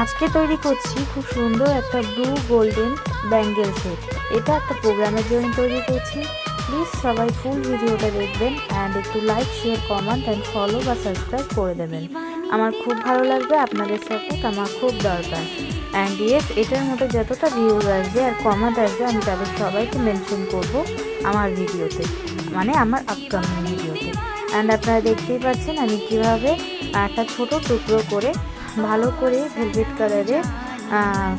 আজকে তৈরি করছি খুব সুন্দর একটা ব্লু গোল্ডেন ব্যাঙ্গেল সেট। এটা একটা প্রোগ্রামের জন্য তৈরি করছি। প্লিজ সবাই ফুল ভিডিওটা দেখবেন অ্যান্ড একটু like share comment and follow বা সাবস্ক্রাইব করে দেবেন। আমার খুব ভালো লাগবে, আপনাদের সাপোর্ট আমার খুব দরকার। অ্যান্ড ইয়েস, এটার মধ্যে যতটা ভিউজ আসবে আর কমেন্ট আসবে আমি তাদের সবাইকে মেনশন করব আমার ভিডিওতে, মানে আমার আপকামিং ভিডিওতে। অ্যান্ড আপনারা দেখতেই পাচ্ছেন আমি কীভাবে একটা ছোট টুকরো করে ভালো করে ভেলভেট কালারে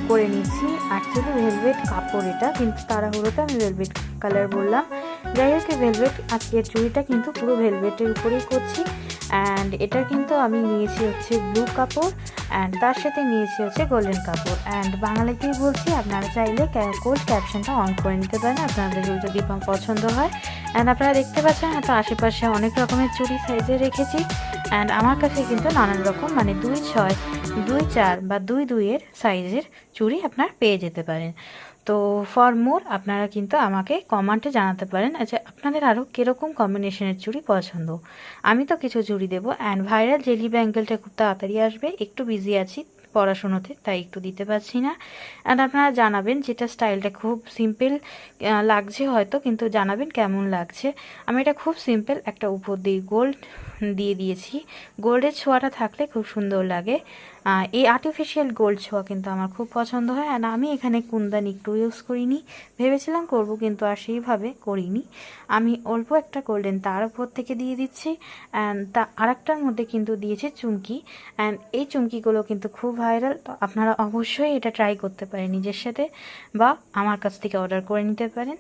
করে নিচ্ছি। অ্যাকচুয়ালি ভেলভেট কাপড় এটা, কিন্তু তাড়াহুড়োতে আমি ভেলভেট কালার বললাম। যাই হোক, ভেলভেট আজকের চুড়িটা কিন্তু পুরো ভেলভেটের উপরেই করছি। অ্যান্ড এটা কিন্তু আমি নিয়েছি হচ্ছে ব্লু কাপড় অ্যান্ড তার সাথে নিয়েছি হচ্ছে গোল্ডেন কাপড়। অ্যান্ড বাংলাতেই বলছি, আপনারা চাইলে কোড ক্যাপশনটা অন করে নিতে পারেন আপনাদের যদি পছন্দ হয়। অ্যান্ড আপনারা দেখতে পাচ্ছেন হয়তো আশেপাশে অনেক রকমের চুড়ি সাইজে রেখেছি। অ্যান্ড আমার কাছে কিন্তু নানান রকম মানে 2-6, 2-4 বা 2-2 সাইজের চুড়ি আপনার পেয়ে যেতে পারেন। তো ফর মোর আপনারা কিন্তু আমাকে কমেন্টে জানাতে পারেন আচ্ছা আপনাদের আরও কীরকম কম্বিনেশনের চুড়ি পছন্দ। আমি তো কিছু চুড়ি দেবো। অ্যান্ড ভাইরাল জেলি ব্যাঙ্গেলটা খুব তাড়াতাড়ি আসবে, একটু বিজি আছি পড়াশুনোতে তাই একটু দিতে পারছি না। অ্যান্ড আপনারা জানাবেন, যেটা স্টাইলটা খুব সিম্পল লাগছে হয়তো, কিন্তু জানাবেন কেমন লাগছে। আমি এটা খুব সিম্পল একটা উপর দিয়ে গোল্ড দিয়ে দিয়েছি। গোল্ডের ছোঁয়াটা থাকলে খুব সুন্দর লাগে। এই আর্টিফিশিয়াল গোল্ড ছোঁয়া কিন্তু আমার খুব পছন্দ হয়। আর আমি এখানে কুন্দন একটু ইউজ করিনি, ভেবেছিলাম করব কিন্তু আর সেইভাবে করিনি। আমি অল্প একটা গোল্ডেন তার উপর থেকে দিয়ে দিচ্ছি। অ্যান্ড তা আরেকটার মধ্যে কিন্তু দিয়েছি চুমকি। অ্যান্ড এই চুমকিগুলো কিন্তু খুব ভাইরাল, তো আপনারা অবশ্যই এটা ট্রাই করতে পারেন নিজের সাথে বা আমার কাছ থেকে অর্ডার করে নিতে পারেন।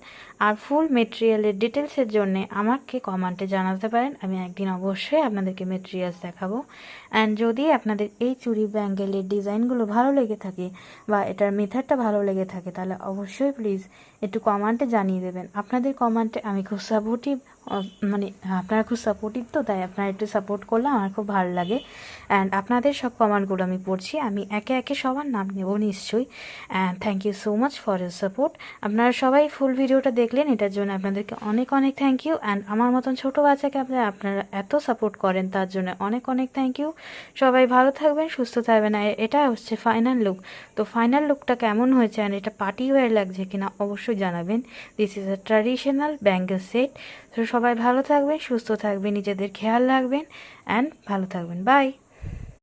আর ফুল মেটেরিয়ালের ডিটেলসের জন্যে আমাকে কমেন্টে জানাতে পারেন, আমি একদিন অবশ্যই আপনাদেরকে মেটেরিয়ালস দেখাবো। অ্যান্ড যদি আপনাদের এই চুড়ি ব্যাঙ্গেলের ডিজাইনগুলো ভালো লেগে থাকে বা এটার মেথডটা ভালো লেগে থাকে, তাহলে অবশ্যই প্লিজ একটু কমেন্টে জানিয়ে দেবেন। আপনাদের কমেন্টে আমি খুব সাপোর্টিভ, মানে আপনারা খুব সাপোর্টিভ, তো তাই আপনারা একটু সাপোর্ট করলে আমার খুব ভালো লাগে। অ্যান্ড আপনাদের সব কমেন্টগুলো আমি পড়ছি, আমি একে একে সবার নাম নেব নিশ্চয়ই। And thank you so much for your support. আপনারা সবাই ফুল ভিডিওটা দেখলেন, এটার জন্য আপনাদেরকে অনেক অনেক থ্যাংক ইউ। অ্যান্ড আমার মতন ছোটো বাচ্চাকে আপনারা এত সাপোর্ট করেন তার জন্য অনেক অনেক থ্যাংক ইউ। সবাই ভালো থাকবেন, সুস্থ থাকবেন। আর এটা হচ্ছে ফাইনাল লুক। তো ফাইনাল লুকটা কেমন হয়েছে অ্যান্ড এটা পার্টি ওয়্যার লাগছে কিনা অবশ্যই জানাবেন। This is a traditional bangle set. তো সবাই ভালো থাকবেন, সুস্থ থাকবেন, নিজেদের খেয়াল রাখবেন অ্যান্ড ভালো থাকবেন। বাই।